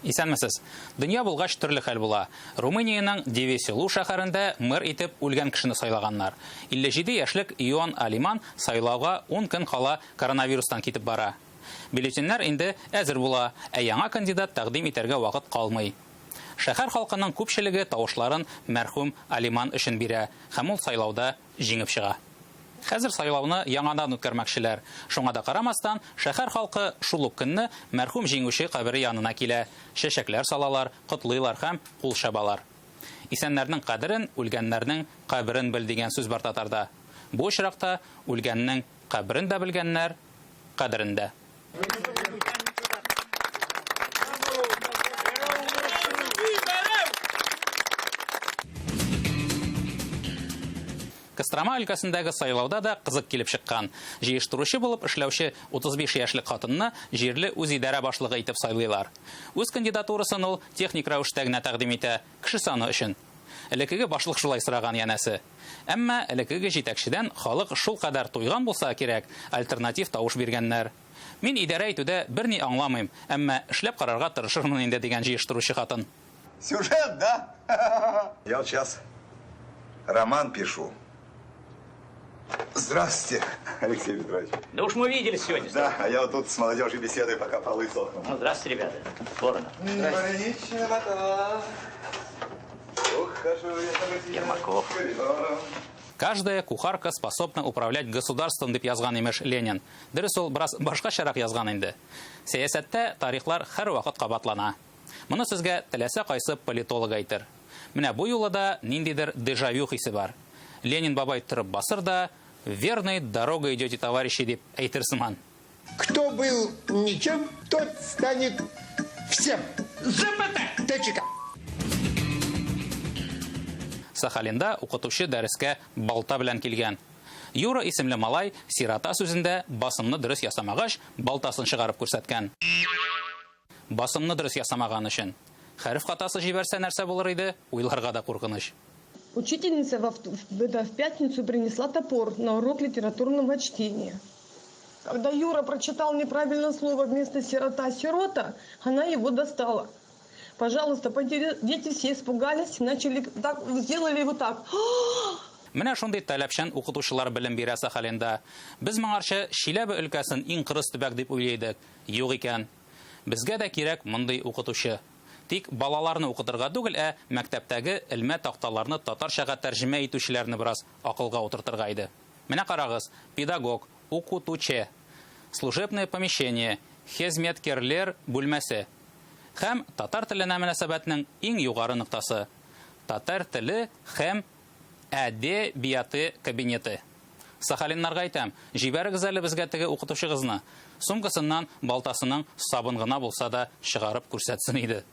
Исәнмесез. Дөнья булгач төрле хәл була. Румыниянең Девеселу шәһәрендә мэр итеп үлгән кешене сайлаганнар. 57 яшьлек Ион Алиман сайлауга 10 көн кала коронавирустан китеп бара. Бюллетеннар инде әзер була, ә яңа кандидат тәкъдим итәргә вакыт калмый. Шәһәр халкының күпчелеге тавышларын мәрхүм Алиман өчен бирә, һәм ул сайлауда җиңеп чыга. Хәзер сайлауны яңадан үткәрмәкчеләр. Шуңа да карамастан, шәһәр халкы шул ук көнне мәрхүм җиңүче кабере янына килә. Чәчәкләр салалар, котлыйлар һәм кул чабалар. Исәннәрнең кадерен, үлгәннәрнең каберен бел дигән сүз бар татарда. Бу очракта үлгәннең каберен дә белгәннәр, кадерен дә. Кострома өлкәсендәге сайлауда да кызык килеп чыккан. Җыештыручы булып эшләүче 35 яшьлек хатынны җирле үзидарә башлыгы итеп сайлыйлар. Үз кандидатурасын ул техник рәвештә генә тәкъдим итә, кеше саны өчен. Элекеге башлык шулай сораган янәсе. Әмма элекеге җитәкчедән халык шул кадәр туйган булса кирәк, альтернатив тавыш биргәннәр. Мин идарә итүдә берни аңламыйм, әмма эшләп карарга тырышырмын инде дигән җыештыручы хатын. Сюжет, да? Я вот сейчас роман пишу. Здравствуйте, Алексей Петрович. Да уж мы виделись сегодня. Да, а я вот тут с молодежью беседую, пока полы сохнут. Ну, здравствуйте, ребята. Ворона. Ермаков. Каждая кухарка способна управлять государством, дип язган имеш Ленин. Дөрес ул башкачарак язган инде. Сәясәттә тарихлар һәр вакыт кабатлана. Моны сезгә теләсә кайсы политолог әйтер. Менә бу юлы да ниндидер дежавю хисе бар. Ленин бабай торып басыр да, верной дорогой идете, товарищи, дип әйтер сыман. Кто был ничем, тот станет всем. ТЧК. Сахалинда укытучы дәрескә балта белән килгән. Юра исемле малай сирата сүзендә басымны дөрес ясамагач, балтасын чыгарып күрсәткән. Басымны дөрес ясамаган өчен. Хәреф хатасы җибәрсә нәрсә булыр иде, уйларга да куркыныч. Учительница в пятницу принесла топор на урок литературного чтения. Когда Юра прочитал неправильное слово вместо «сирота» «сирота», она его достала. Пожалуйста, дети все испугались, сделали вот так. Менә шундый таләпчән укытучылар белем бирә Сахалинда. Без моңарчы Чиләбе өлкәсен иң кырыс төбәк дип уйлыйдык. Юк икән. Безгә дә кирәк мондый укытучы. Тик балаларны укытырга түгел, мәктәптәге элмә такталарны татарчага тәрҗемә итүчеләрне бераз акылга утыртырга иде. Менә карагыз, педагог, укытучы, служебное помещение, хезмәткәрләр бүлмәсе һәм татар теленә мөнәсәбәтнең иң югары ноктасы. Татар теле һәм әдәбияты кабинеты. Сахалиннарга әйтәм, җибәрегез әле безгә теге укытучыгызны. Сумкасыннан балтасының сабын гына булса да чыгарып күрсәтсен иде.